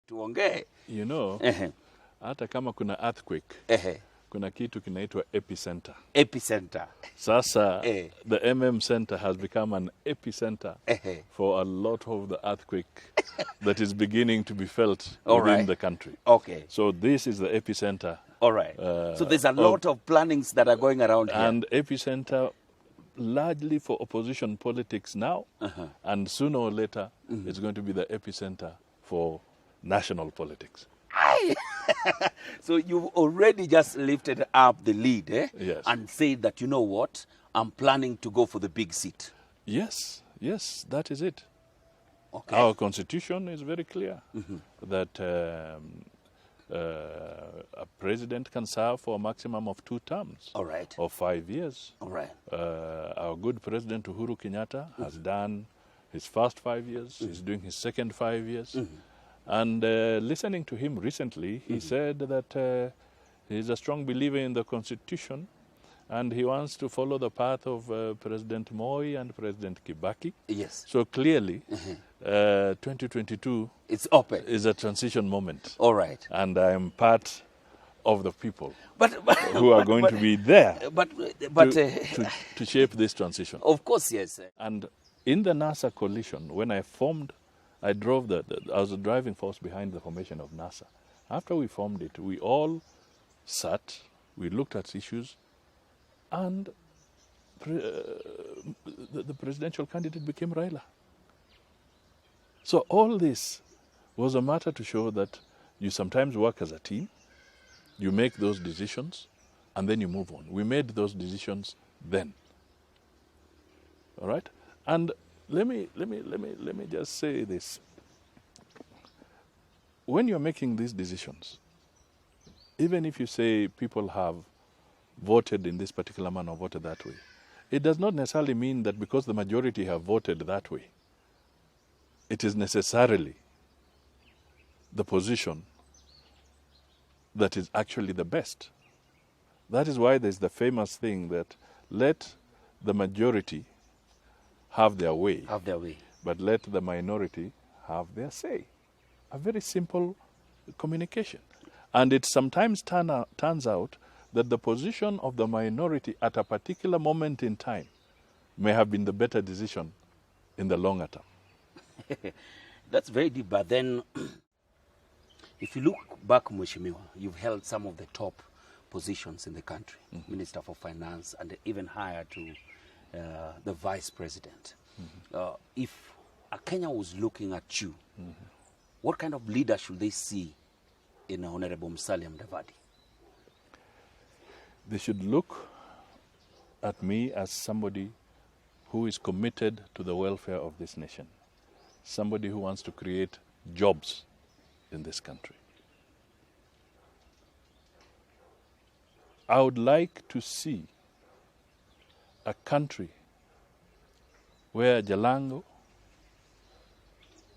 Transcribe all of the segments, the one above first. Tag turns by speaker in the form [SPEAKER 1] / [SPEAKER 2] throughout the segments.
[SPEAKER 1] tuongee.
[SPEAKER 2] You know, hata kama kuna earthquake, kuna kitu kinaitwa epicenter.
[SPEAKER 1] Epicenter.
[SPEAKER 2] Sasa, the MM Center has become an epicenter for a lot of the earthquake that is beginning to be felt within the country.
[SPEAKER 1] Okay.
[SPEAKER 2] So this is the epicenter.
[SPEAKER 1] All right. So there's a lot of plannings that are going around here.
[SPEAKER 2] And epicenter largely for opposition politics now, and sooner or later it's going to be the epicenter for national politics.
[SPEAKER 1] So you've already just lifted up the lead,
[SPEAKER 2] Yes.
[SPEAKER 1] and said that, you know what, I'm planning to go for the big seat.
[SPEAKER 2] Yes, that is it.
[SPEAKER 1] Okay.
[SPEAKER 2] Our constitution is very clear that a president can serve for a maximum of 2 terms.
[SPEAKER 1] All right.
[SPEAKER 2] Of 5 years.
[SPEAKER 1] All right.
[SPEAKER 2] Our good President Uhuru Kenyatta has done his first 5 years. He's doing his second 5 years. And listening to him recently, he said that he's a strong believer in the Constitution and he wants to follow the path of President Moi and President Kibaki.
[SPEAKER 1] Yes.
[SPEAKER 2] So clearly, 2022
[SPEAKER 1] it's open.
[SPEAKER 2] Is a transition moment.
[SPEAKER 1] All right.
[SPEAKER 2] And I am part of the people
[SPEAKER 1] but
[SPEAKER 2] who are going to be there to shape this transition.
[SPEAKER 1] Of course, yes.
[SPEAKER 2] And in the NASA coalition, when I formed, I was the driving force behind the formation of NASA. After we formed it, we all sat, we looked at issues, and the presidential candidate became Raila. So all this was a matter to show that you sometimes work as a team, you make those decisions, and then you move on. We made those decisions then. All right? And let me just say this. When you're making these decisions, even if you say people have voted in this particular manner or voted that way, it does not necessarily mean that because the majority have voted that way, it is necessarily the position that is actually the best. That is why there's the famous thing that let the majority have their way.
[SPEAKER 1] Have their way.
[SPEAKER 2] But let the minority have their say. A very simple communication. And it sometimes turns out that the position of the minority at a particular moment in time may have been the better decision in the longer term.
[SPEAKER 1] That's very deep. But then, if you look back, Mheshimiwa, you've held some of the top positions in the country. Minister for Finance, and even higher to the Vice President. If a Kenya was looking at you, what kind of leader should they see in Honorable Musalia Mudavadi?
[SPEAKER 2] They should look at me as somebody who is committed to the welfare of this nation. Somebody who wants to create jobs in this country. I would like to see a country where Jalango,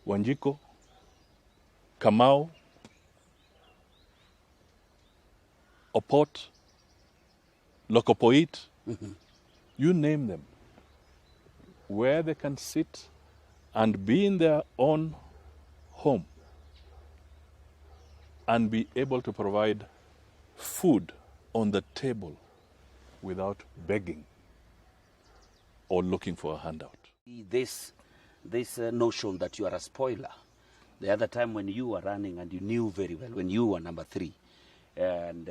[SPEAKER 2] Wanjiko, Kamau, Opot, Lokopoit, you name them, where they can sit and be in their own home and be able to provide food on the table without begging or looking for a handout.
[SPEAKER 1] This notion that you are a spoiler. The other time when you were running, and you knew very well, when you were number 3, and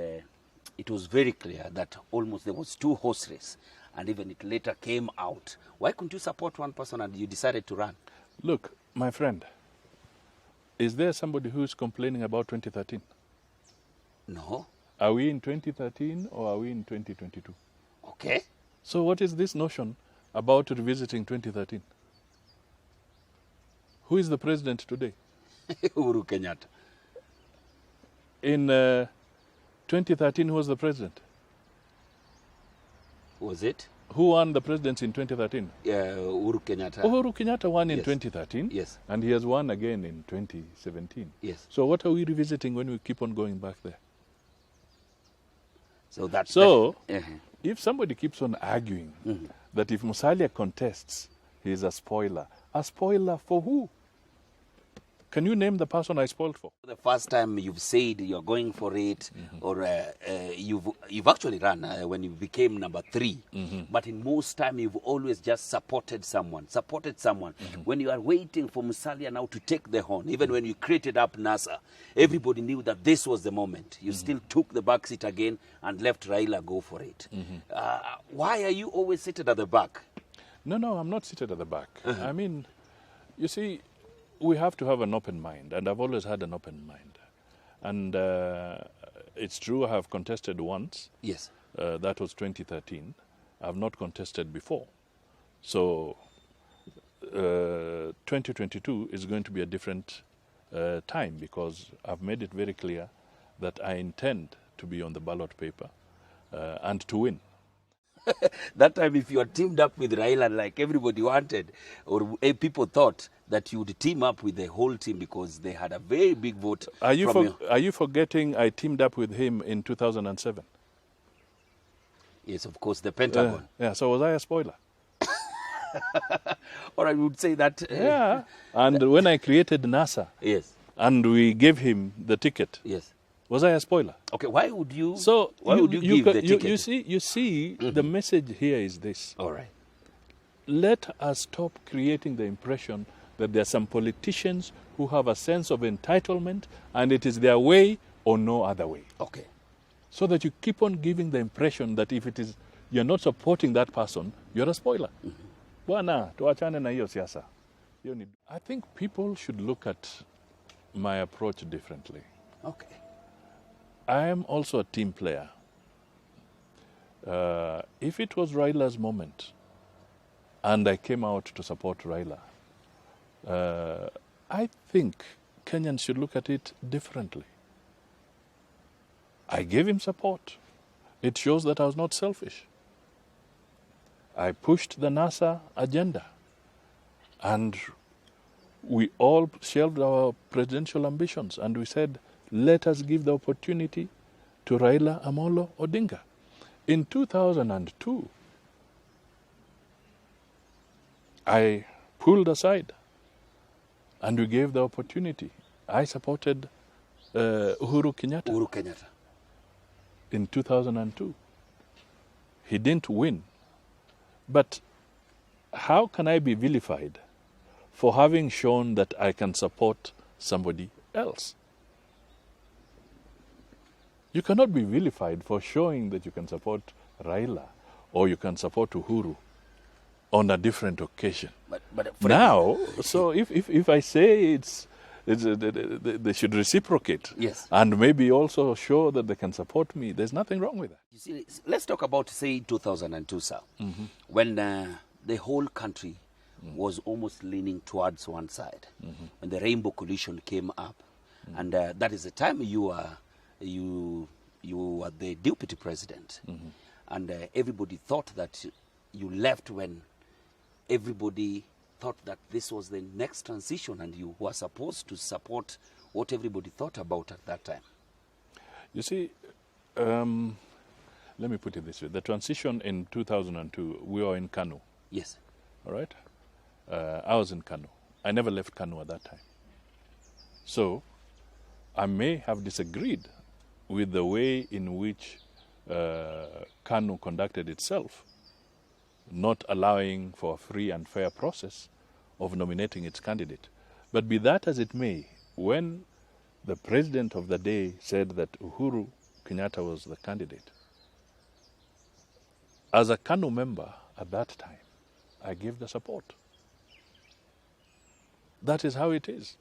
[SPEAKER 1] it was very clear that almost there was 2 horse race, and even it later came out. Why couldn't you support one person and you decided to run?
[SPEAKER 2] Look, my friend, is there somebody who is complaining about 2013?
[SPEAKER 1] No.
[SPEAKER 2] Are we in 2013 or are we in 2022?
[SPEAKER 1] Okay.
[SPEAKER 2] So what is this notion about revisiting 2013? Who is the president today?
[SPEAKER 1] Uhuru Kenyatta.
[SPEAKER 2] In 2013, who was the president?
[SPEAKER 1] Was it?
[SPEAKER 2] Who won the presidency in 2013?
[SPEAKER 1] Uhuru Kenyatta.
[SPEAKER 2] Uhuru Kenyatta won in 2013.
[SPEAKER 1] Yes.
[SPEAKER 2] And he has won again in 2017.
[SPEAKER 1] Yes.
[SPEAKER 2] So what are we revisiting when we keep on going back there?
[SPEAKER 1] So
[SPEAKER 2] if somebody keeps on arguing that if Musalia contests, he is a spoiler for who? Can you name the person I spoiled for?
[SPEAKER 1] The first time you've said you're going for it, or you've actually run when you became number 3. But in most time you've always just supported someone. When you are waiting for Musalia now to take the horn, even when you created up NASA, everybody knew that this was the moment. You still took the back seat again and left Raila go for it. Why are you always seated at the back?
[SPEAKER 2] No, I'm not seated at the back. I mean, you see, we have to have an open mind, and I've always had an open mind. And it's true, I have contested once.
[SPEAKER 1] Yes.
[SPEAKER 2] That was 2013. I've not contested before. So 2022 is going to be a different time, because I've made it very clear that I intend to be on the ballot paper and to win.
[SPEAKER 1] That time, if you are teamed up with Raila like everybody wanted, or people thought that you would team up with the whole team because they had a very big vote.
[SPEAKER 2] Are you forgetting I teamed up with him in 2007?
[SPEAKER 1] Yes, of course, the Pentagon.
[SPEAKER 2] Yeah, so was I a spoiler?
[SPEAKER 1] Or I would say that...
[SPEAKER 2] yeah, and when I created NASA,
[SPEAKER 1] yes,
[SPEAKER 2] and we gave him the ticket,
[SPEAKER 1] yes,
[SPEAKER 2] was I a spoiler?
[SPEAKER 1] Okay, why would you?
[SPEAKER 2] So
[SPEAKER 1] why would you give the ticket?
[SPEAKER 2] You see, the message here is this.
[SPEAKER 1] All right.
[SPEAKER 2] Let us stop creating the impression that there are some politicians who have a sense of entitlement and it is their way or no other way.
[SPEAKER 1] Okay.
[SPEAKER 2] So that you keep on giving the impression that if it is you're not supporting that person, you're a spoiler. Bwana, tuachane na hiyo siasa. I think people should look at my approach differently.
[SPEAKER 1] Okay.
[SPEAKER 2] I am also a team player. If it was Raila's moment and I came out to support Raila, I think Kenyans should look at it differently. I gave him support. It shows that I was not selfish. I pushed the NASA agenda, and we all shelved our presidential ambitions, and we said, let us give the opportunity to Raila Amolo Odinga. In 2002, I pulled aside and we gave the opportunity. I supported Uhuru Kenyatta. In 2002. He didn't win. But how can I be vilified for having shown that I can support somebody else? You cannot be vilified for showing that you can support Raila or you can support Uhuru on a different occasion. But now, so if I say they should reciprocate,
[SPEAKER 1] yes,
[SPEAKER 2] and maybe also show that they can support me, there's nothing wrong with that.
[SPEAKER 1] You see, let's talk about, say, 2002, sir, when the whole country was almost leaning towards one side, when the Rainbow Coalition came up, and that is the time you were the deputy president, and everybody thought that you left when everybody thought that this was the next transition and you were supposed to support what everybody thought about at that time.
[SPEAKER 2] You see, let me put it this way. The transition in 2002, we were in Kanu.
[SPEAKER 1] Yes.
[SPEAKER 2] All right? I was in Kanu. I never left Kanu at that time. So, I may have disagreed with the way in which Kanu conducted itself, not allowing for a free and fair process of nominating its candidate. But be that as it may, when the president of the day said that Uhuru Kenyatta was the candidate, as a Kanu member at that time, I gave the support. That is how it is.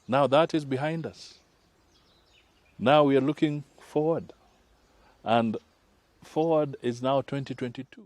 [SPEAKER 2] Now that is behind us. Now we are looking forward. And forward is now 2022.